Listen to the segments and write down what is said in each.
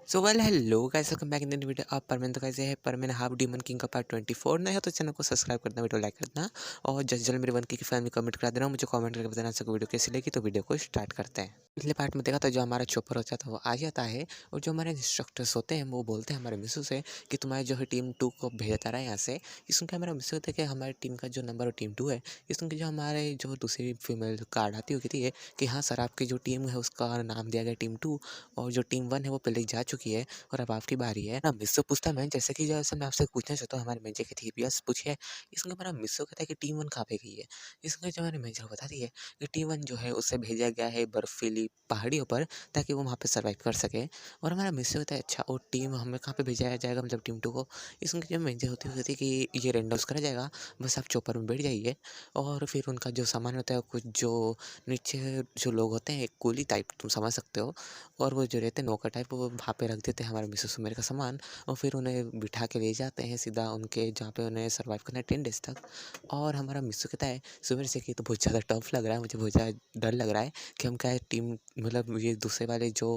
So well hello guys, welcome back in the video. आप परमेन तो कैसे है? परमेन हाफ डीमन किंग का पार्ट 24 नया है तो चैनल को सब्सक्राइब करना, वीडियो लाइक करना और जल्द जल्द मेरे वन की फैमिली कमेंट करा देना। मुझे कमेंट करके बताना सको वीडियो कैसी लगी। तो वीडियो को स्टार्ट करते हैं। पिछले पार्ट में देखा था जो हमारा चॉपर होता था वो आ जाता है और जो हमारे इंस्ट्रक्टर्स होते हैं वो बोलते हैं हमारे मिसू से कि तुम्हारे जो है टीम 2 को भेजता रहा है यहाँ से। ये सुन के हमारा मिसू होता है कि हमारी टीम का जो नंबर टीम 2 है। ये सुन के जो हमारे जो दूसरी फीमेल कार्ड आती होती है कि हाँ सर, आपकी जो टीम है उसका नाम दिया गया टीम 2 और जो टीम 1 है वो पहले जा चुकी है और अब आपकी बारी है ना। मिस्सो पूछता है मैं जैसे कि जैसे मैं आपसे पूछना चाहता हूँ हमारे मेजर की थी यस पूछिए। इसमें हमारा मिस्सो कहता है कि टीम 1 कहाँ पे गई है। इसमें जो हमारे मेजर बताती है कि टीम 1 जो है उसे भेजा गया है बर्फीली पहाड़ियों पर ताकि वो वहाँ पे सर्वाइव कर सके। और हमारा मिस्सो कहता है अच्छा और टीम हमें कहाँ पे भेजा जाएगा, मतलब टीम 2 को। इसमें जो मेजर होती है कि ये रेंडम्स करा जाएगा, बस आप चॉपर में बैठ जाइए और फिर उनका जो सामान होता है कुछ जो नीचे जो लोग होते हैं कूली टाइप तुम समझ सकते हो, और वो जो रहते हैं नौकर टाइप वो वहाँ पे रख देते हैं हमारे मिसेस सुमेर का सामान और फिर उन्हें बिठा के ले जाते हैं सीधा उनके जहाँ पे उन्हें सर्वाइव करना है 10 डेज तक। और हमारा मिस्सू कहता है सुमेर से कि तो बहुत ज़्यादा टफ लग रहा है, मुझे बहुत ज़्यादा डर लग रहा है कि हम क्या है टीम मतलब ये दूसरे वाले जो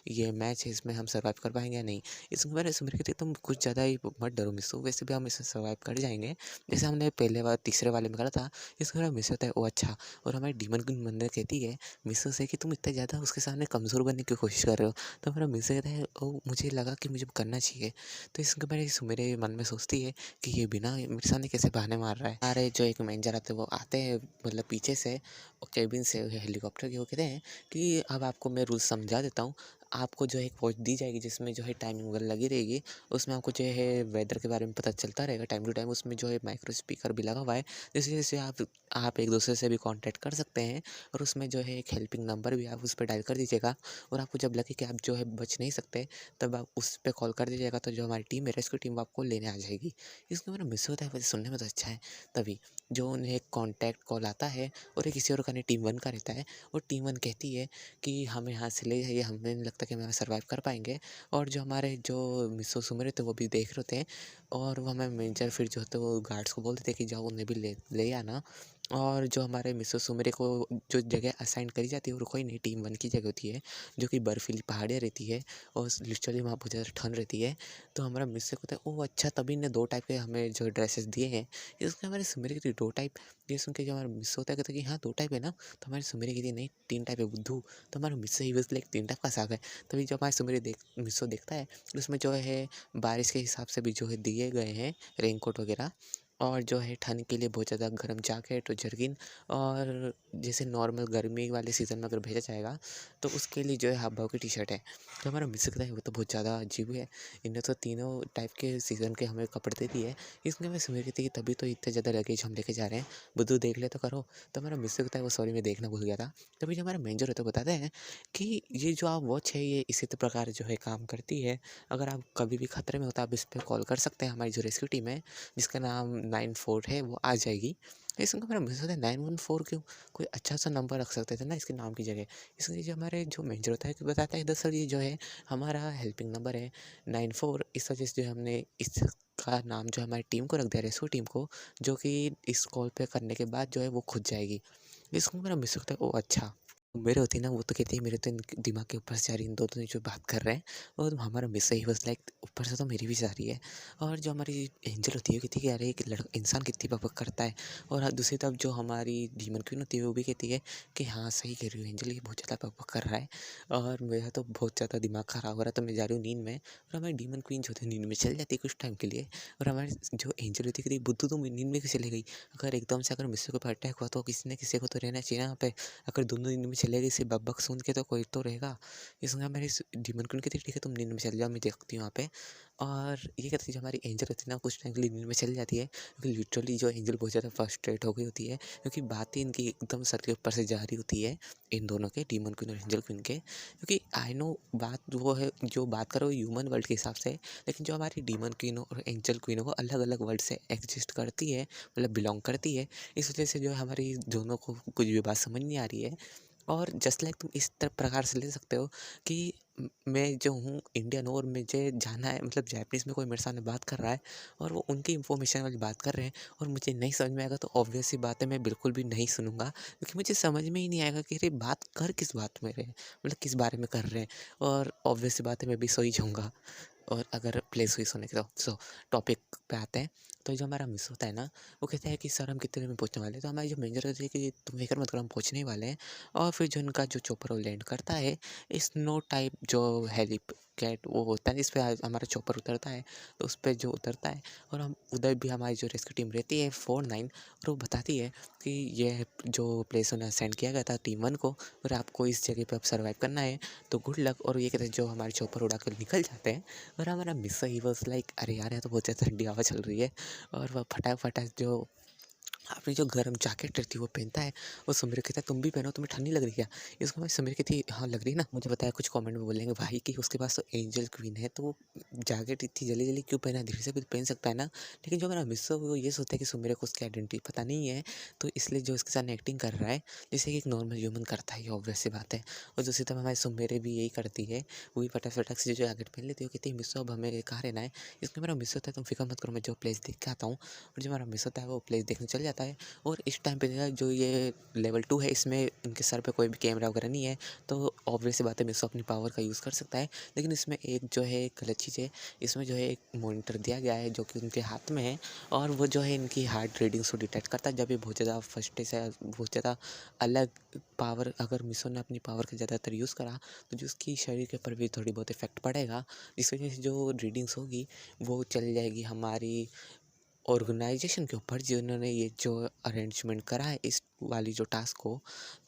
ये मैच है इसमें हम सर्वाइव कर पाएंगे या नहीं। इसमें मैंने सुमेर कहती तुम कुछ ज़्यादा ही मत डरो मिस्सू, वैसे भी हम इसे सर्वाइव कर जाएंगे जैसे हमने पहले बार तीसरे वाले में करा था। इसमें मेरा मिस्सू होता है ओ अच्छा। और हमारी डीमन की मंदिर कहती है मिस्सू से कि तुम इतना ज़्यादा उसके सामने कमज़ोर बनने की कोशिश कर रहे हो। तो मेरा मिस्सू कहता है ओ मुझे लगा कि मुझे करना चाहिए। तो इसके मेरे मन में सोचती है कि ये बिना मेरे सामने कैसे बहाने मार रहा है। हमारे जो एक मैनेजर आते हैं वो आते हैं मतलब पीछे से और केबिन से हेलीकॉप्टर के, वो कहते हैं कि अब आपको मैं रूल्स समझा देता हूँ। आपको जो है एक वॉच दी जाएगी जिसमें जो है टाइमिंग वगैरह लगी रहेगी। उसमें आपको जो है वेदर के बारे में पता चलता रहेगा टाइम टू टाइम। उसमें जो है माइक्रो स्पीकर भी लगा हुआ है जैसे जैसे आप एक दूसरे से भी कांटेक्ट कर सकते हैं। और उसमें जो है एक हेल्पिंग नंबर भी आप उस पर डायल कर दीजिएगा और आपको जब लगे कि आप जो है बच नहीं सकते तब आप उस पे कॉल कर दीजिएगा तो जो हमारी टीम है रेस्क्यू टीम वो आपको लेने आ जाएगी। इसमें मेरा मिस होता है वैसे सुनने में तो अच्छा है। तभी जो उन्हें एक कॉन्टैक्ट कॉल आता है और एक किसी और का नहीं टीम 1 का रहता है और टीम 1 कहती है कि हमें यहाँ से ले जाइए, हमें नहीं लगता कि हम यहाँ सर्वाइव कर पाएंगे। और जो हमारे जो मिसो सुमरे थे वो भी देख रहे होते हैं और वो हमें मेजर फिर जो होते हैं वो गार्ड्स को बोल देते हैं कि जाओ उन्हें भी ले ले आना। और जो हमारे मिसेस सुमेरे को जो जगह असाइन करी जाती है वो कोई नहीं टीम 1 की जगह होती है जो कि बर्फीली पहाड़ियाँ रहती है और लिटरली वहाँ बहुत ज़्यादा ठंड रहती है। तो हमारा मिस्से को होता है ओह अच्छा, तभी ने 2 टाइप के हमें जो ड्रेसेस दिए हैं। इसमें हमारे सुमेरे की 2 टाइप। ये सुन के जो हमारा मिस होता है कहता है कि हाँ 2 टाइप है ना। तो हमारे सुमेरे की थी नहीं 3 टाइप है बुद्धू। तो हमारा मिस्से ही बस लाइक 3 टाइप का साग है। तभी जब हमारे सुमेरे मिस्सो देखता है उसमें जो है बारिश के हिसाब से भी जो है दिए गए हैं रेनकोट वगैरह। और जो है ठंड के लिए बहुत ज़्यादा गर्म जैकेट और जर्किन। और जैसे नॉर्मल गर्मी वाले सीज़न में अगर भेजा जाएगा तो उसके लिए जो है हाफ बाव की टी शर्ट है। तो हमारा मिस सकता है वो तो बहुत ज़्यादा अजीब है। इन्हें तो तीनों टाइप के सीज़न के हमें कपड़े दे दिए। इसमें मैं समझ रही थी कि तभी तो इतने ज़्यादा लगेज हम लेके जा रहे हैं, बुद्धू देख ले तो करो। तो हमारा मिस सकता है वो सॉरी मैं देखना भूल गया था। तभी जो हमारा मैनेजर है तो बताते हैं कि ये जो आप वॉच है ये इसी प्रकार जो है काम करती है। अगर आप कभी भी खतरे में होता है आप इस पर कॉल कर सकते हैं। हमारी जो रेस्क्यू टीम है जिसका नाम 94 है वो आ जाएगी। इसमें मेरा मिस होता है 914 क्यों, कोई अच्छा सा नंबर रख सकते थे ना इसके नाम की जगह। इसलिए जो हमारे जो मैनेजर होता है कि बताता है दरअसल ये जो है हमारा हेल्पिंग नंबर है 94। इस वजह से जो हमने इसका नाम जो हमारी टीम को रख दिया रेस्क्यू टीम को, जो कि इस कॉल पे करने के बाद जो है वो खुद जाएगी। इसको मेरा मिस होता है ओ अच्छा। मेरे होती है ना वो तो कहती है मेरे तो दिमाग के ऊपर से आ रही इन दोनों जो बात कर रहे हैं। और हमारा मिस ही बस लाइक ऊपर से तो मेरी भी जा रही है। और जो हमारी एंजल होती है वो कहती है कि अरे एक लड़का इंसान कितनी बकबक करता है। और दूसरी तरफ जो हमारी डीमन क्वीन होती है वो भी कहती है कि हाँ सही कह रही हूँ एंजल, ये बहुत ज़्यादा बकबक कर रहा है और मेरा तो बहुत ज़्यादा दिमाग ख़राब हो रहा है तो मैं जा रही हूँ नींद में। और हमारी डीमन क्वीन जो होती है नींद में चल जाती है कुछ टाइम के लिए। और हमारी जो एंजल होती है बुद्धू तुम नींद में कैसे चले गई, अगर एकदम से अगर मिस्से को अटैक हुआ तो किसी न किसी को तो रहना चाहिए ना यहाँ पे। अगर दोनों नींद में चले गए इसे बकबक सुन के तो कोई तो रहेगा। इसलिए मेरी डीमन क्वीन कहती है ठीक है तुम नींद में चल जाओ मैं देखती हूँ वहाँ पे। और ये कहती है जो हमारी एंजल होती है ना कुछ टाइम के लिए नींद में चली जाती है क्योंकि लिटरली जो एंजल बहुत ज़्यादा फ्रस्ट्रेट हो गई होती है क्योंकि बातें इनकी एकदम सर के ऊपर से जा रही होती है इन दोनों के डीमन क्वीन और एंजल क्वीन के। क्योंकि आई नो बात वो है जो बात करो ह्यूमन वर्ल्ड के हिसाब से, लेकिन जो हमारी डीमन क्वीन और एंजल क्वीन है वो अलग अलग वर्ल्ड से एग्जिस्ट करती है मतलब बिलोंग करती है। इस वजह से जो है हमारी दोनों को कुछ भी बात समझ नहीं आ रही है। और जस्ट लाइक तुम इस प्रकार से ले सकते हो कि मैं जो हूँ इंडियन हूँ और मुझे जाना है, मतलब जापानीज़ में कोई मेरे सामने बात कर रहा है और वो उनकी इन्फॉर्मेशन वाली बात कर रहे हैं और मुझे नहीं समझ में आएगा, तो ऑब्वियस सी बात है मैं बिल्कुल भी नहीं सुनूंगा, क्योंकि मुझे समझ में ही नहीं आएगा कि ये बात कर किस बात में रहे हैं, मतलब किस बारे में कर रहे हैं। और ऑब्वियस सी बात है मैं भी सो ही जाऊँगा। और अगर प्लेस हुई सोने की, तो सो टॉपिक पे आते हैं। तो जो हमारा मिस होता है ना, वो कहता है कि सर हम कितने देर में पहुंचने वाले हैं, तो हमारे जो मैनेजर कहते हैं कि तुम फिक्र मत करो हम पहुंचने ही वाले हैं। और फिर जो उनका जो चॉपर वो लैंड करता है, स्नो टाइप जो हेलीपैड वो होता है, इस पे हमारा चॉपर उतरता है, तो उस पर जो उतरता है और हम उधर भी हमारी जो रेस्क्यू टीम रहती है 49, और वो बताती है कि ये जो प्लेस उन्हें असाइन किया गया था टीम 1 को, और आपको इस जगह पे अब सर्वाइव करना है, तो गुड लक। और ये कहते हैं जो हमारे चॉपर उड़ा कर निकल जाते हैं। और हमारा मिस्टर ही वाज लाइक अरे यार यहाँ तो बहुत ज़्यादा ठंडी हवा चल रही है। और वह फटाक फटाक जो अपनी जो गर्म जैकेट रहती है वो पहनता है। वो सुमीर कहता है तुम भी पहनो, तुम्हें ठंडी लग रही है क्या? इसको मैं सुमीर कहती हाँ लग रही है ना। मुझे बताया कुछ कमेंट में बोलेंगे भाई कि उसके पास तो एंजल क्वीन है, तो वो जैकेट इतनी जल्दी जल्दी क्यों पहना, धीरे से भी तो पहन सकता है ना। लेकिन जो मेरा मिस्टर वो ये सोचता है कि सुमीर को उसकी आइडेंटिटी पता नहीं है, तो इसलिए जो इसके साथ एक्टिंग कर रहा है जैसे कि एक नॉर्मल ह्यूमन करता है, ये ऑब्वियस सी बात है। और दूसरी तरफ हमारे सुमेरे भी यही करती है, वो भी फटाक फटाक से जो जैकेट पहन लेती है, वो कहती है मिस्टर अब हमें कहाँ रहना है। इसमें मेरा मिस होता है तुम फिक्र मत करो, मैं जो प्लेस देख के आता हूँ। और जो मेरा मिस होता है वो प्लेस देखने चल जाता है। और इस टाइम पे जो ये लेवल 2 है, इसमें इनके सर पे कोई भी कैमरा वगैरह नहीं है, तो ऑब्वियस सी बात है मिसो अपनी पावर का यूज़ कर सकता है। लेकिन इसमें एक जो है एक गलत चीज़ है, इसमें जो है एक मॉनिटर दिया गया है जो कि उनके हाथ में है, और वो जो है इनकी हार्ट रीडिंग्स को डिटेक्ट करता है। जब ये बहुत ज़्यादा फर्स्ट से बहुत ज़्यादा अलग पावर, अगर मिसो ने अपनी पावर का ज़्यादातर यूज़ करा, तो जो उसकी शरीर के ऊपर भी थोड़ी बहुत इफेक्ट पड़ेगा, जिस वजह से जो रीडिंग्स होगी वो चली जाएगी हमारी ऑर्गेनाइजेशन के ऊपर, जिन्होंने ये जो अरेंजमेंट करा है इस वाली जो टास्क को।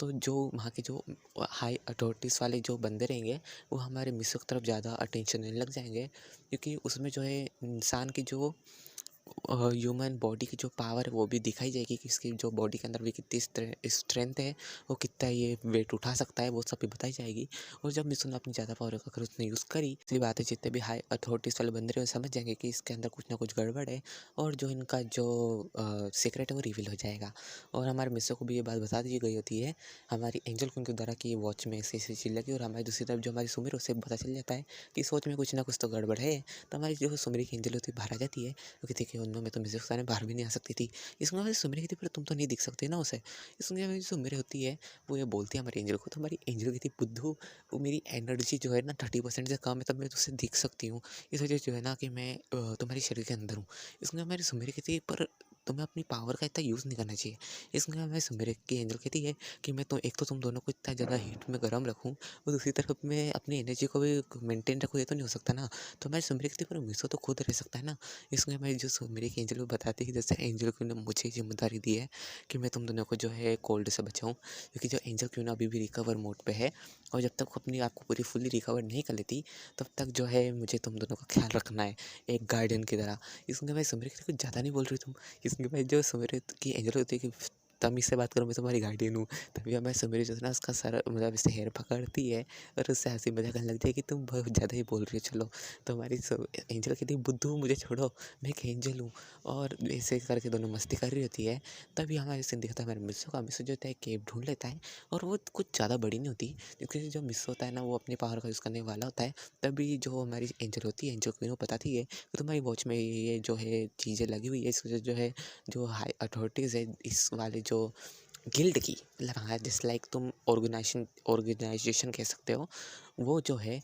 तो जो वहाँ के जो हाई अथॉरिटीज़ वाले जो बंदे रहेंगे, वो हमारे मिसो की तरफ ज़्यादा अटेंशन देने लग जाएंगे, क्योंकि उसमें जो है इंसान की जो ह्यूमन बॉडी की जो पावर है वो भी दिखाई जाएगी कि इसकी जो बॉडी के अंदर भी कितनी स्ट्रेंथ है, वो कितना ये वेट उठा सकता है, वो सब भी बताई जाएगी। और जब मिसो ने अपनी ज़्यादा पावर अगर उसने यूज़ करी, इसलिए बात है जितने भी हाई अथॉरिटीज़ वाले बंदे हैं वो समझ जाएंगे कि इसके अंदर कुछ ना कुछ गड़बड़ है, और जो इनका जो सीक्रेट है वो रिवील हो जाएगा। और हमारे मिसो को भी ये बात बता दी गई होती है हमारी एंजल क्वीन के द्वारा कि वॉच में ऐसी ऐसी चीज़ लगी, और हमारी दूसरी तरफ जो हमारी सुमिर उसे पता चल जाता है कि इस वॉच में कुछ ना कुछ तो गड़बड़ है। तो हमारी जो सुमिर की एंजल होती है बाहर आ जाती है, क्योंकि देखिए उनमें मैं तो म्यूजिक सारे बाहर भी नहीं आ सकती थी। इसमें हमारी सुमिर की थी पर तुम तो नहीं दिख सकते ना उसे। इसमें हमारी जो सुमिर होती है वो ये बोलती है हमारी एंजल को, तो हमारी एंजल की थी बुद्धू, वो मेरी एनर्जी जो है ना 30% से कम है, तब मैं तुझसे दिख सकती हूँ। इस वजह से जो है ना कि मैं तुम्हारे शरीर के अंदर हूँ। इसमें हमारी सुमिर की थी पर तुम्हें अपनी पावर का इतना यूज़ नहीं करना चाहिए। इसमें हमारी सुमिर की एंजल कहती है कि मैं तो एक तो तुम दोनों को इतना ज़्यादा हीट में गर्म रखूँ, और दूसरी तरफ मैं अपनी एनर्जी को भी मेंटेन रखूँ, ये तो नहीं हो सकता ना। तो हमारी सुमिर की थी पर मिसो तो खुद रह सकता है ना। इसमें हमारी जो सुमिर की एंजल को बताती है कि जैसे एंजल क्वीन ने मुझे जिम्मेदारी दी है कि मैं तुम दोनों को जो है कोल्ड से बचाऊं, क्योंकि जो एंजल क्वीन अभी भी रिकवर मोड पे है, और जब तक वो अपनी आप को पूरी फुल्ली रिकवर नहीं कर लेती, तब तक जो है मुझे तुम दोनों का ख्याल रखना है एक गार्डियन की तरह। इसमें भाई सुमिर की कुछ ज़्यादा नहीं बोल रही तुम। इसमें भाई जो सुमिर की एंजल होती है कि तमीज़ से बात करो, मैं तुम्हारी गार्डियन हूँ। तभी हमें सुमिर जो है ना उसका सर मतलब इससे हेयर पकड़ती है, और उससे हंसी मजाक करने लगती है कि तुम बहुत ज़्यादा ही बोल रही हो, चलो। तो हमारी एंजल कहती है बुद्धू मुझे छोड़ो, मैं एक एंजल हूँ। और ऐसे करके दोनों मस्ती कर रही होती है। तभी हमारे सीन दिखता है हमारे मिस्सो का। मिस्सो जो होता है केव ढूंढ लेता है, और वो कुछ ज़्यादा बड़ी नहीं होती, क्योंकि जो मिस्सो होता है ना वो अपनी पावर का यूज़ करने वाला होता है। तभी जो हमारी एंजल होती है, एंजल क्वीन वो बताती है कि तुम्हारी वॉच में ये जो है चीज़ें लगी हुई है, इस वजह जो है जो हाई अथॉरिटीज़ है इस वाले जो गिल्ड की, मतलब हाँ जैसे लाइक तुम ऑर्गेनाइजेशन कह सकते हो, वो जो है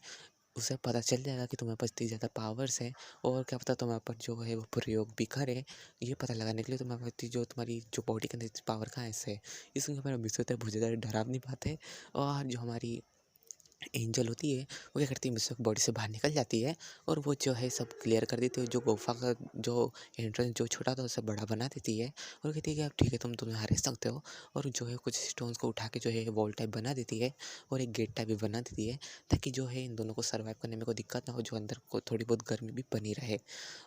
उसे पता चल जाएगा कि तुम्हारे पास इतनी ज़्यादा पावर्स है, और क्या पता तुम्हारे पर जो है वो प्रयोग भी करे। ये पता लगाने के लिए तुम्हारे पास जो तुम्हारी जो बॉडी के अंदर पावर कहाँ है से, इसलिए हमारा मिस होता है बहुत ज़्यादा डरावनी बात है। और जो हमारी एंजल होती है वो क्या करती है मिस्टर बॉडी से बाहर निकल जाती है, और वो जो है सब क्लियर कर देती है, जो गुफा का जो एंट्रेंस जो छोटा था उसे बड़ा बना देती है, और कहती है कि आप ठीक है तुम यहाँ रह सकते हो। और जो है कुछ स्टोन्स को उठा के जो है वॉल टाइप बना देती है, और एक गेट टाइप भी बना देती है, ताकि जो है इन दोनों को सर्वाइव करने में कोई दिक्कत ना हो, जो अंदर को थोड़ी बहुत गर्मी भी बनी रहे।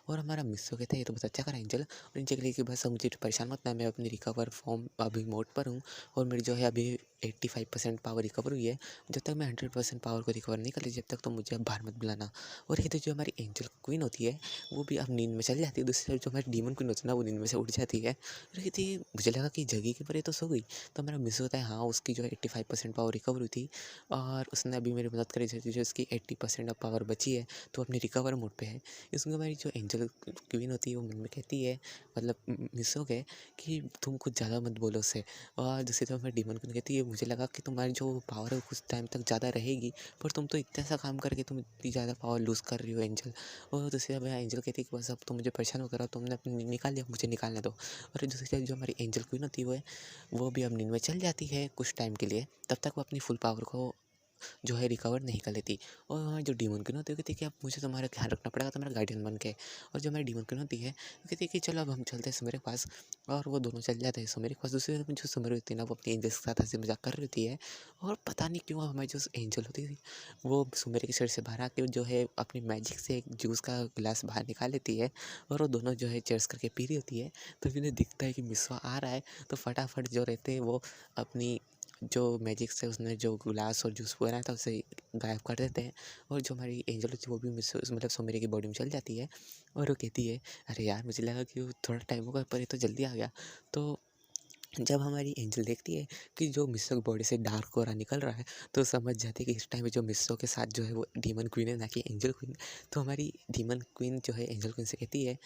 और हमारा मिस्सो कहता है ये तो बहुत अच्छा करा एंजल, और एंजल के लिए कि बस अब मुझे परेशान मत ना, मैं अपनी रिकवर फॉर्म अभी मोड पर हूँ, और मेरी जो है अभी 85% पावर रिकवर हुई है। जब तक मैं 100% 80% पावर को रिकवर नहीं कर ली जब तक तुम मुझे अब बाहर मत बुलाना। और कहते जो हमारी एंजल क्वीन होती है वो भी अब नींद में चली जाती है। दूसरी तरफ जो हमारी डीमन क्वीन होती है ना वो नींद में से उठ जाती है और कहती है मुझे लगा कि जगी के पर ये तो सो गई। तो हमारा मिस होता है हाँ उसकी जो है 85% पावर रिकवर हुई थी और उसने अभी मेरी मदद करी थी जो उसकी 80% अब पावर बची है तो अपने रिकवर मोड पे है। इसमें हमारी जो एंजल क्वीन होती है वो मन में कहती है मतलब मिस हो गए कि तुम कुछ ज़्यादा मत बोलो उससे। और दूसरी तरफ मैं डीमन क्वीन कहती है मुझे लगा कि तुम्हारी जो पावर है वो कुछ टाइम तक ज़्यादा रहेगी पर तुम तो इतना सा काम करके तुम इतनी ज़्यादा पावर लूज़ कर रही हो एंजल। और दूसरी तरफ एंजल कहती है कि बस अब तुम मुझे परेशान हो करो तुमने अपनी निकाल लिया मुझे निकालने दो। और दूसरी तरफ जो हमारी एंजल क्वीन होती है वो भी अब नींद में चल जाती है कुछ टाइम के लिए। तब तक वो अपनी फुल पावर को जो है रिकवर नहीं कर लेती। और हमारी जो डीमन क्वीन होती है वो कहती है कि अब मुझे तुम्हारा ध्यान रखना पड़ेगा तुम्हारा गार्डियन बन के। और जो हमारी डीमन क्वीन होती है वो कहती है कि चलो अब हम चलते हैं सुमेर के पास। और वो दोनों चल जाते हैं सुमेर के पास। दूसरी तरफ जो सुमेर होती है ना वो अपनी एंजल्स के साथ हंसी मजाक कर रही होती है। और पता नहीं क्यों हमारी जो एंजल होती थी वो सुमेर के शरीर से बाहर आके जो है अपनी मैजिक से एक जूस का गिलास बाहर निकाल लेती है। और वो दोनों जो है चेयर्स करके पी रही होती है। तो फिर उन्हें दिखता है कि मिसवा आ रहा है तो फटाफट जो रहते हैं वो अपनी जो मैजिक से उसने जो गिलास और जूस बनाया था उसे गायब कर देते हैं। और जो हमारी एंजल होती है वो भी मतलब सोमेरी की बॉडी में चल जाती है। और वो कहती है अरे यार मुझे लगा कि वो थोड़ा टाइम होगा पर ये तो जल्दी आ गया। तो जब हमारी एंजल देखती है कि जो मिस्सो की बॉडी से डार्क ऑरा निकल रहा है तो समझ जाती है कि इस टाइम पे जो मिस्सो के साथ जो है वो डीमन क्वीन है ना कि एंजल क्वीन। तो हमारी डीमन क्वीन जो है एंजल क्वीन से कहती है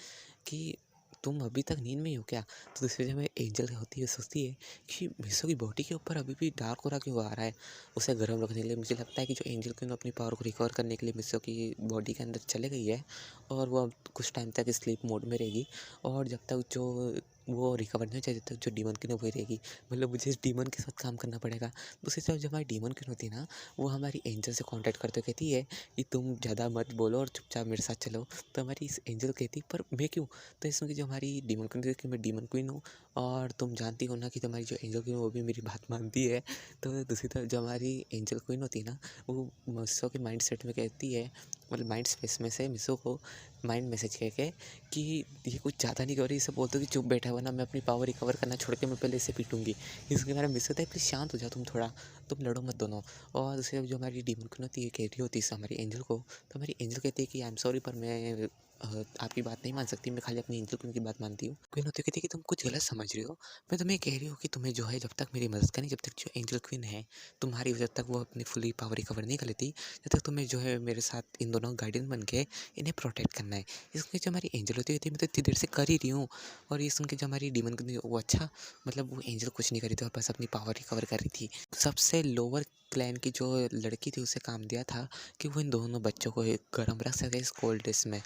कि तुम अभी तक नींद में ही हो क्या। तो दूसरी जगह में एंजल होती है सोचती है कि मिसो की बॉडी के ऊपर अभी भी डार्क हो रहा क्यों आ रहा है। उसे गर्म रखने के लिए मुझे लगता है कि जो एंजल क्वीन अपनी पावर को रिकवर करने के लिए मिसो की बॉडी के अंदर चले गई है और वो अब कुछ टाइम तक स्लीप मोड में रहेगी। और जब तक जो वो रिकवर नहीं हो जाए जब तक जो डीमन क्वीन है वही रहेगी। मतलब मुझे इस डीमन के साथ काम करना पड़ेगा। दूसरी तरफ जब हमारी डीमन क्वीन होती है ना वो हमारी एंजल से कॉन्टैक्ट करते हुए कहती है कि तुम ज़्यादा मत बोलो और चुपचाप मेरे साथ चलो। तो हमारी इस एंजल कहती पर मैं क्यों। तो इसमें कि जो हमारी डीमन क्वीन थी कि मैं डीमन क्वीन हूँ और तुम जानती हो ना कि तुम्हारी जो एंजल क्वीन वो भी मेरी बात मानती है। तो दूसरी तरफ जो हमारी एंजल क्वीन होती है ना वो मिसो के माइंड सेट में कहती है मतलब माइंड स्पेस में से मिसो को माइंड मैसेज कह के कि ये कुछ ज़्यादा नहीं कर रही इसे बोलते कि चुप बैठा हुआ ना मैं अपनी पावर रिकवर करना छोड़ के मैं पहले इसे पीटूंगी। इसके बारे में मिस होता है प्लीज़ शांत हो जाओ तुम थोड़ा तुम लड़ो मत दोनों। और दूसरी तरफ जो हमारी डीमन क्वीन होती है कह रही होती है हमारी एंजल को। तो हमारी एंजल कहती है कि आई एम सॉरी पर मैं आपकी बात नहीं मान सकती मैं खाली अपनी एंजल क्वीन की बात मानती हूँ। क्वीन होती कहती है कि तुम कुछ गलत समझ रही हो। मैं तुम्हें कह रही हूँ कि तुम्हें जो है जब तक मेरी मदद करनी जब तक जो एंजल क्वीन है तुम्हारी जब तक वो अपनी फुली पावर रिकवर नहीं कर लेती जब तक तुम्हें जो है मेरे साथ इन दोनों गार्डियन बन के इन्हें प्रोटेक्ट करना है। इसमें जो हमारी एंजल होती है मैं तो इतनी देर से कर ही रही हूँ। और ये सुन के जो हमारी डीमन क्वीन वो अच्छा मतलब वो एंजल कुछ नहीं करी थी और बस अपनी पावर रिकवर कर रही थी। सबसे लोअर क्लैन की जो लड़की थी उसे काम दिया था कि वो इन दोनों बच्चों को गर्म रख सके इस कोल्ड डेज में।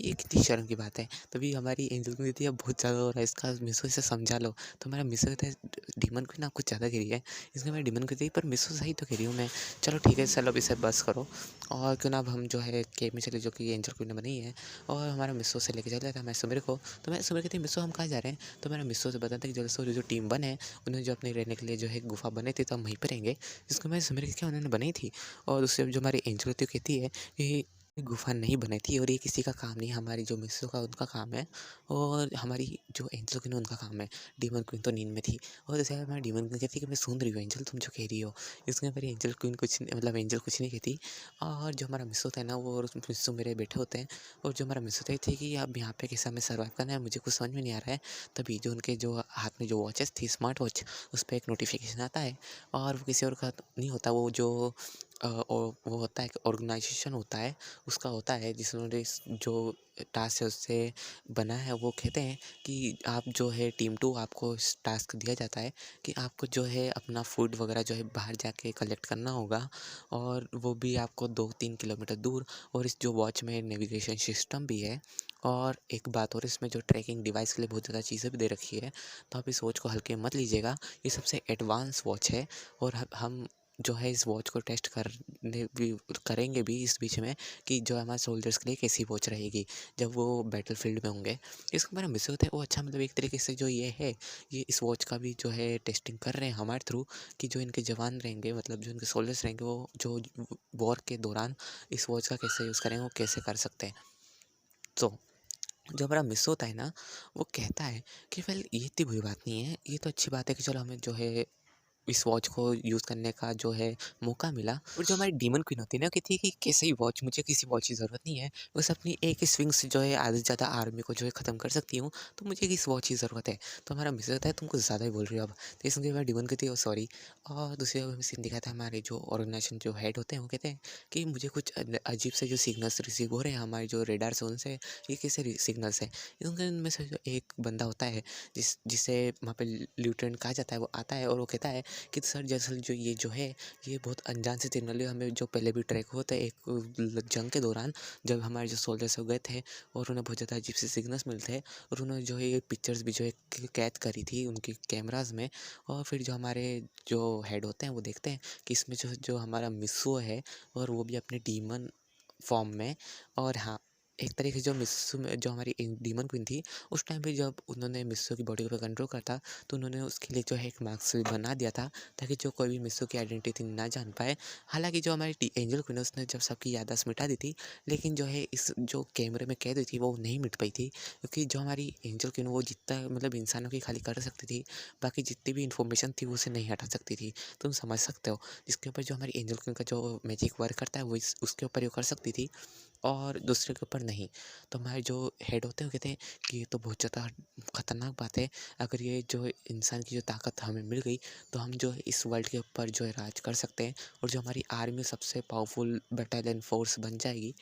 ये कितनी शर्म की बात है। तभी हमारी एंजल क्वीन कहती है अब बहुत ज़्यादा हो रहा है इसका मिसो इसे समझा लो। तो हमारा मिसो कहता है डीमन क्वीन आप कुछ ज़्यादा गिरी है। इसमें हमारी डीमन कहती है पर मिसो सही तो कह रही हूँ मैं। चलो ठीक है चलो अब इसे बस करो और क्यों ना अब हम जो है केव में चले जो कि एंजल क्वीन ने बनाई है। और हमारा मिसो से लेके चल जाता है हमारे सुमेर को। तो मैं सुमेर कहती है मिसो हम कहाँ जा रहे हैं। तो मेरा मिसो से बताते हैं कि जल्द जो टीम बने उन्होंने जो अपने रहने के लिए जो है गुफा बने थे तो हम वहीं पर रहेंगे जिसको मैं सुमेर क्या उन्होंने बनाई थी। और उससे जो हमारी एंजल होती है कहती है कि गुफा नहीं बनाई थी और ये किसी का काम नहीं है हमारी जो मिस्सो का उनका काम है। और हमारी जो एंजल क्वीन उनका काम है। डीमन क्वीन तो नींद में थी। और जैसे हमारी डीमन क्वीन कहती है कि मैं सुन रही हूँ एंजल तुम जो कह रही हो। इसमें हमारी एंजल क्वीन कुछ मतलब एंजल कुछ नहीं कहती। और जो हमारा मिस्सो था ना वो और मिस्सो मेरे बैठे होते हैं। और जो हमारा मिस्सो थे कि अब यहाँ पे कैसे हमें सर्वाइव करना है मुझे कुछ समझ में नहीं आ रहा है। तभी जो उनके जो हाथ में जो वॉचेस थी स्मार्ट वॉच उस पर एक नोटिफिकेशन आता है। और वो किसी और का नहीं होता वो जो और वो होता है कि ऑर्गेनाइजेशन होता है उसका होता है जिसने जो टास्क है उससे बना है। वो कहते हैं कि आप जो है टीम 2 आपको इस टास्क दिया जाता है कि आपको जो है अपना फूड वगैरह जो है बाहर जाके कलेक्ट करना होगा। और वो भी आपको 2-3 किलोमीटर दूर। और इस जो वॉच में नेविगेशन सिस्टम भी है। और एक बात और इसमें जो ट्रैकिंग डिवाइस के लिए बहुत ज़्यादा चीज़ें भी दे रखी है। तो आप इस वॉच को हल्के मत लीजिएगा। ये सबसे एडवांस वॉच है। और हम जो है इस वॉच को टेस्ट करने भी करेंगे भी इस बीच में कि जो हमारे सोल्जर्स के लिए कैसी वॉच रहेगी जब वो बैटल फील्ड में होंगे। इसका मेरा मिस होता है वो अच्छा मतलब एक तरीके से जो ये है ये इस वॉच का भी जो है टेस्टिंग कर रहे हैं हमारे थ्रू कि जो इनके जवान रहेंगे मतलब जो इनके सोल्जर्स रहेंगे वो जो वॉर के दौरान इस वॉच का कैसे यूज़ करेंगे वो कैसे कर सकते हैं। तो जो हमारा मिस होता है ना वो कहता है कि वेल ये इतनी बुरी बात नहीं है ये तो अच्छी बात है कि चलो हमें जो है इस वॉच को यूज़ करने का जो है मौका मिला। और जो हमारी डीमन क्वीन होती है ना, वो कहती है कि कैसे ही वॉच, मुझे किसी वॉच की ज़रूरत नहीं है, बस अपनी एक स्विंग से जो है आधे से ज़्यादा आर्मी को जो है ख़त्म कर सकती हूँ, तो मुझे किस वॉच की ज़रूरत है। तो हमारा मिस होता है, तुम कुछ ज़्यादा ही बोल रही हो अब। तो ये सुन के हमारी डीमन कहती है, ओ सॉरी। और दूसरी जगह सीन दिखाया था, हमारे जो ऑर्गेनाइजेशन जो हेड होते हैं वो कहते हैं कि मुझे कुछ अजीब से जो सिग्नल्स रिसीव हो रहे हैं हमारे जो रेडार से, उनसे ये कैसे सिग्नल्स है। क्योंकि उनमें से जो एक बंदा होता है जिसे वहाँ पे लेफ्टिनेंट कहा जाता है, वो आता है और वो कहता है कि सर दरअसल जो है ये बहुत अनजान से सिग्नल है, हमें जो पहले भी ट्रैक हुआ था एक जंग के दौरान, जब हमारे जो सोल्जर्स हो गए थे और उन्हें बहुत ज़्यादा अजीब से सिग्नल्स मिलते हैं, और उन्होंने जो है ये पिक्चर्स भी जो है कैद करी थी उनकी कैमराज में। और फिर जो हमारे जो हेड होते हैं वो देखते हैं कि इसमें जो जो हमारा मिस्सो है, और वो भी अपने डीमन फॉर्म में। और हाँ, एक तरीके से जो मिस्सू में जो हमारी डीमन क्वीन थी, उस टाइम पे जब उन्होंने मिस्सू की बॉडी पे कंट्रोल करा था, तो उन्होंने उसके लिए जो है एक मास्क भी बना दिया था, ताकि जो कोई भी मिस्सू की आइडेंटिटी ना जान पाए। हालांकि जो हमारी एंजल क्वीन है, उसने जब सबकी याददाश्त मिटा दी थी, लेकिन जो है इस जो कैमरे में कैद हुई थी वो नहीं मिट पाई थी, क्योंकि जो हमारी एंजल क्वीन वो जितना मतलब इंसानों की खाली कर सकती थी, बाकी जितनी भी इंफॉर्मेशन थी वो उसे नहीं हटा सकती थी। तुम समझ सकते हो, जिसके ऊपर जो हमारी एंजल क्वीन का जो मैजिक वर्क करता है वो उसके ऊपर ये कर सकती थी, और दूसरे के ऊपर नहीं। तो हमारे जो हेड होते हैं वो कहते हैं कि ये तो बहुत ज़्यादा खतरनाक बात है, अगर ये जो इंसान की जो ताकत हमें मिल गई, तो हम जो है इस वर्ल्ड के ऊपर जो है राज कर सकते हैं, और जो हमारी आर्मी सबसे पावरफुल बटालियन फोर्स बन जाएगी,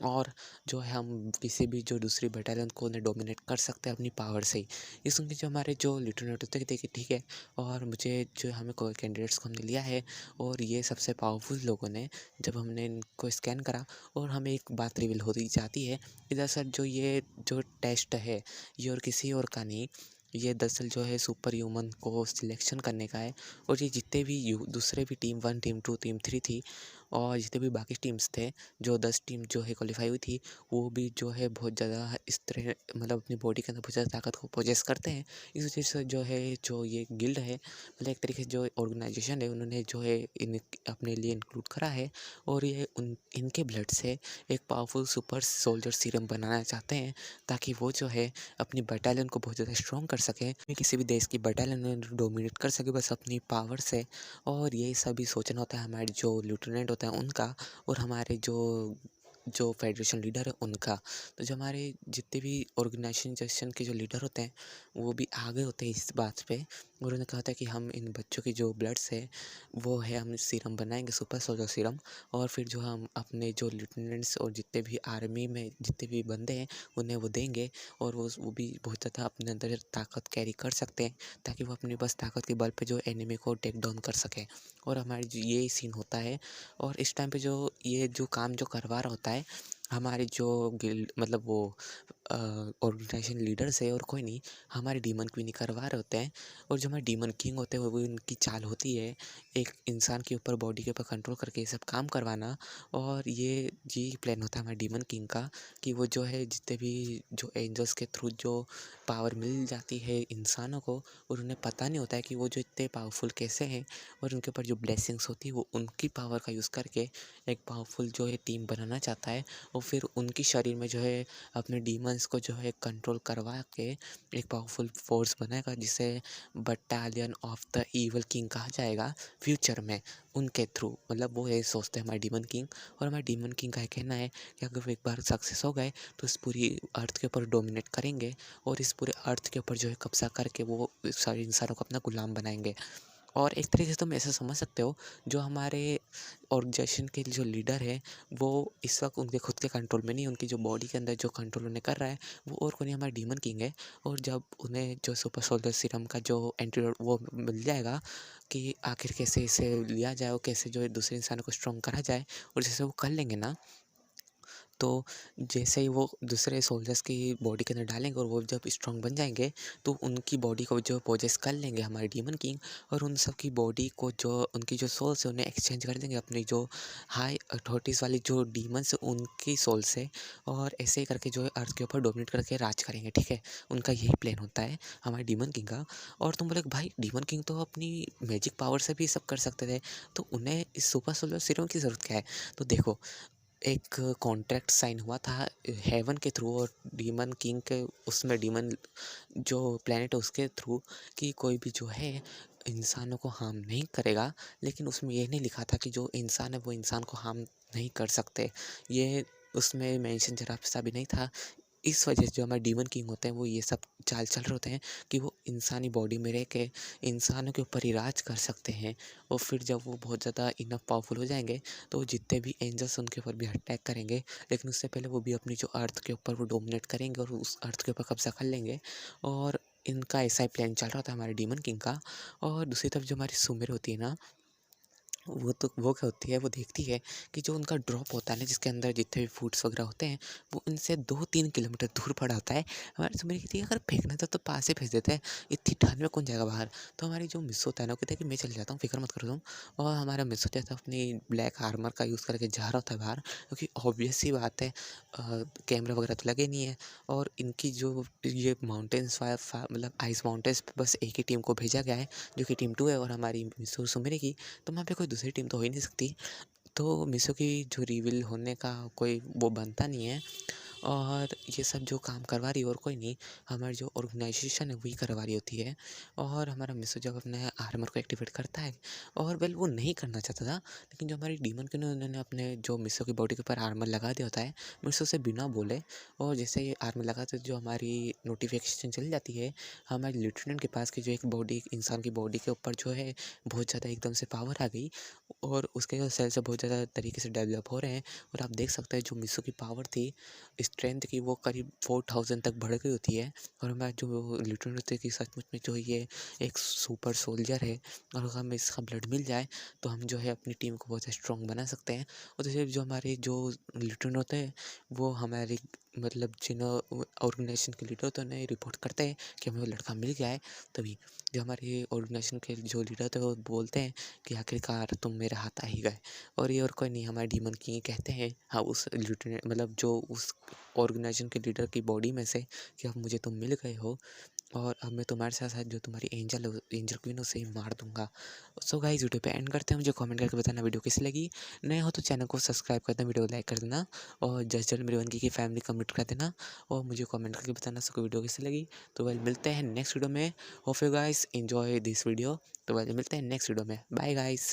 और जो है हम किसी भी जो दूसरी बटालियन को उन्हें डोमिनेट कर सकते हैं अपनी पावर से ही। ये सुन के जो हमारे जो लेफ्टिनेंट होते हैं कहते हैं कि ठीक है, और मुझे जो हमें कोई कैंडिडेट्स को हमने लिया है, और ये सबसे पावरफुल लोगों ने, जब हमने इनको स्कैन करा, और हमें एक बात रिवील होती जाती है कि दरअसल जो ये जो टेस्ट है, ये और किसी और का नहीं, ये दरअसल जो है सुपर ह्यूमन को सिलेक्शन करने का है। और ये जितने भी दूसरे भी टीम 1 टीम 2 टीम 3 थी, और जितने भी बाकी टीम्स थे, जो 10 टीम जो है क्वालिफाई हुई थी, वो भी जो है बहुत ज़्यादा इस तरह मतलब अपनी बॉडी के अंदर बहुत ज़्यादा ताकत को पोजेस करते हैं। इस वजह से जो है जो ये गिल्ड है, मतलब एक तरीके से जो ऑर्गेनाइजेशन है, उन्होंने जो है इन अपने लिए इंक्लूड करा है, और ये उन इनके ब्लड से एक पावरफुल सुपर सोल्जर सीरम बनाना चाहते हैं, ताकि वो जो है अपनी बटालियन को बहुत ज़्यादा स्ट्रॉन्ग कर सकें, किसी भी देश की बटालियन में डोमिनेट कर सके बस अपनी पावर से। और ये सभी सोचना होता है हमारे जो लेफ्टिनेंट होता है उनका, और हमारे जो फेडरेशन लीडर है उनका। तो जो हमारे जितने भी ऑर्गेनाइजेशन के जो लीडर होते हैं, वो भी आगे होते हैं इस बात पे, और उन्होंने कहा था कि हम इन बच्चों की जो ब्लड्स है वो है, हम सीरम बनाएंगे, सुपर सोल्जर सीरम, और फिर जो हम अपने जो लेफ्टिनेंट्स और जितने भी आर्मी में जितने भी बंदे हैं उन्हें वो देंगे, और वो भी बहुत ज़्यादा अपने अंदर ताकत कैरी कर सकते हैं, ताकि वो अपनी बस ताकत के बल पे जो एनिमी को टेक डाउन कर सकें। और हमारी जो ये सीन होता है, और इस टाइम पे जो ये जो काम जो करवा रहा होता है हमारे जो गिल्ड मतलब वो ऑर्गेनाइजेशन लीडर्स है और कोई नहीं, हमारे डीमन क्वीन ही करवा रहे होते हैं। और जो हमारे डीमन किंग होते हैं वो उनकी चाल होती है एक इंसान के ऊपर बॉडी के ऊपर कंट्रोल करके ये सब काम करवाना। और ये प्लान होता है हमारे डीमन किंग का, कि वो जो है जितने भी जो एंजल्स के थ्रू जो पावर मिल जाती है इंसानों को, और उन्हें पता नहीं होता है कि वो जो इतने पावरफुल कैसे हैं, और उनके ऊपर जो ब्लेसिंग्स होती है वो उनकी पावर का यूज़ करके एक पावरफुल जो है टीम बनाना चाहता है, और फिर उनकी शरीर में जो है अपने डीमंस को जो है कंट्रोल करवा के एक पावरफुल फोर्स बनाएगा, जिसे battalion of the evil king कहा जाएगा फ्यूचर में उनके थ्रू। मतलब वो ये सोचते हैं हमारे डीमन किंग। और हमारे डीमन किंग का ये कहना है कि अगर वो एक बार सक्सेस हो गए तो इस पूरी अर्थ के ऊपर डोमिनेट करेंगे, और इस पूरे अर्थ के ऊपर जो है कब्जा करके वो सारे इंसानों को अपना गुलाम बनाएंगे। और एक तरीके से तुम ऐसा समझ सकते हो, जो हमारे ऑर्गेनाइजेशन के जो लीडर है वो इस वक्त उनके खुद के कंट्रोल में नहीं, उनकी जो बॉडी के अंदर जो कंट्रोल उन्हें कर रहा है वो और कोई नहीं, हमारा डीमन किंग है। और जब उन्हें जो सुपर सोल्जर सीरम का जो एंटीडोट वो मिल जाएगा, कि आखिर कैसे इसे लिया जाए और कैसे जो है दूसरे इंसानों को स्ट्रॉन्ग करा जाए, और जैसे वो कर लेंगे ना, तो जैसे ही वो दूसरे सोल्जर्स की बॉडी के अंदर डालेंगे और वो जब स्ट्रॉन्ग बन जाएंगे, तो उनकी बॉडी को जो पोजेस कर लेंगे हमारे डीमन किंग, और उन सब की बॉडी को जो उनकी जो सोल्स है उन्हें एक्सचेंज कर देंगे अपनी जो हाई अथॉरिटीज़ वाली जो डीमंस है उनकी सोल से, और ऐसे ही करके जो है अर्थ के ऊपर डोमिनेट करके राज करेंगे। ठीक है, उनका यही प्लान होता है हमारे डीमन किंग का। और तुम बोले भाई डीमन किंग तो अपनी मैजिक पावर से भी सब कर सकते थे, तो उन्हें इस सुपर सोलर सीरम की ज़रूरत क्या है। तो देखो, एक कॉन्ट्रैक्ट साइन हुआ था हेवन के थ्रू और डीमन किंग के, उसमें डीमन जो प्लेनेट है उसके थ्रू, कि कोई भी जो है इंसानों को हार्म नहीं करेगा, लेकिन उसमें ये नहीं लिखा था कि जो इंसान है वो इंसान को हार्म नहीं कर सकते। ये उसमें मेंशन ज़रा-सा भी नहीं था। इस वजह से जो हमारे डीमन किंग होते हैं वो ये सब चाल चल रहे होते हैं कि वो इंसानी बॉडी में रह के इंसानों के ऊपर ही राज कर सकते हैं। और फिर जब वो बहुत ज़्यादा इनफ पावरफुल हो जाएंगे तो वो जितने भी एंजल्स उनके ऊपर भी अटैक करेंगे, लेकिन उससे पहले वो भी अपनी जो अर्थ के ऊपर वो डोमिनेट करेंगे और उस अर्थ के ऊपर कब्जा कर लेंगे। और इनका ऐसा ही प्लान चल रहा था हमारे डीमन किंग का। और दूसरी तरफ जो हमारी सुमेर होती है ना, वो क्या होती है, वो देखती है कि जो उनका ड्रॉप होता है ना, जिसके अंदर जितने भी फूड्स वगैरह होते हैं, वो इनसे 2-3 किलोमीटर दूर पड़ा होता है। हमारी सुमेरी कहती है अगर फेंकना था तो पास ही फेंक देते हैं, इतनी ठंड में कौन जाएगा बाहर। तो हमारी जो मिस होता है ना, वो कहता है कि मैं चल जाता हूँ, फिक्र मत करो तुम। और हमारा मिस होता है अपनी ब्लैक आर्मर का यूज़ करके जा रहा होता है बाहर, क्योंकि ऑब्वियस सी बात है, कैमरा वगैरह तो लगे नहीं है। और इनकी जो ये माउंटेन्स मतलब आइस माउंटेन्स पे बस एक ही टीम को भेजा गया है, जो कि टीम 2 है, और हमारी मिस सुमेरी की। तो वहाँ पे कोई दूसरी टीम तो हो ही नहीं सकती। तो मिसो की जो रिवील होने का कोई वो बनता नहीं है। और ये सब जो काम करवा रही है और कोई नहीं, हमारी जो ऑर्गेनाइजेशन है वही करवा रही होती है। और हमारा मिसो जब अपने आर्मर को एक्टिवेट करता है, और वेल वो नहीं करना चाहता था, लेकिन जो हमारी डीमन के उन्होंने अपने जो मिसो की बॉडी के ऊपर आर्मर लगा दिया होता है, मिसो से बिना बोले। और जैसे ये आर्मर लगाते जो हमारी नोटिफिकेशन चली जाती है हमारे लेफ्टिनेंट के पास, कि जो एक बॉडी इंसान की बॉडी के ऊपर जो है बहुत ज़्यादा एकदम से पावर आ गई, और उसके जो सेल्स बहुत ज़्यादा तरीके से डेवलप हो रहे हैं। और आप देख सकते हैं जो मिसो की पावर थी, स्ट्रेंथ की, वो करीब 4000 तक बढ़ गई होती है। और हमारा जो लिeutenant होते हैं कि सचमुच में जो ये एक सुपर सोल्जर है, और अगर हमें इसका ब्लड मिल जाए तो हम जो है अपनी टीम को बहुत स्ट्रॉन्ग बना सकते हैं। और जैसे जो हमारे जो लिeutenant होते हैं, वो हमारे मतलब जिन ऑर्गेनाइजेशन के लीडर होते हैं उन्हें रिपोर्ट करते हैं कि हमें वो लड़का मिल गया है। तभी जो हमारे ऑर्गेनाइजेशन के जो लीडर होते हैं वो बोलते हैं कि आखिरकार तुम मेरे हाथ आ ही गए। और ये और कोई नहीं, हमारे डीमन किंग कहते हैं हाँ उस लिeutenant मतलब जो उस ऑर्गेनाइजेशन के लीडर की बॉडी में से, कि अब मुझे तुम मिल गए हो, और अब मैं तुम्हारे साथ साथ जो तुम्हारी एंजल क्वीन है उसे ही मार दूंगा। सो गाइस वीडियो पे एंड करते हैं। मुझे कमेंट करके बताना वीडियो कैसी लगी। नए हो तो चैनल को सब्सक्राइब कर देना, वीडियो को लाइक कर देना, और जस्ट मेरी वन की फैमिली कमेंट कर देना, और मुझे कमेंट करके बताना सबको वीडियो कैसी लगी। तो वेल मिलते हैं नेक्स्ट वीडियो में। Hope you guys enjoy this video. तो वेल मिलते हैं नेक्स्ट वीडियो में। Bye guys.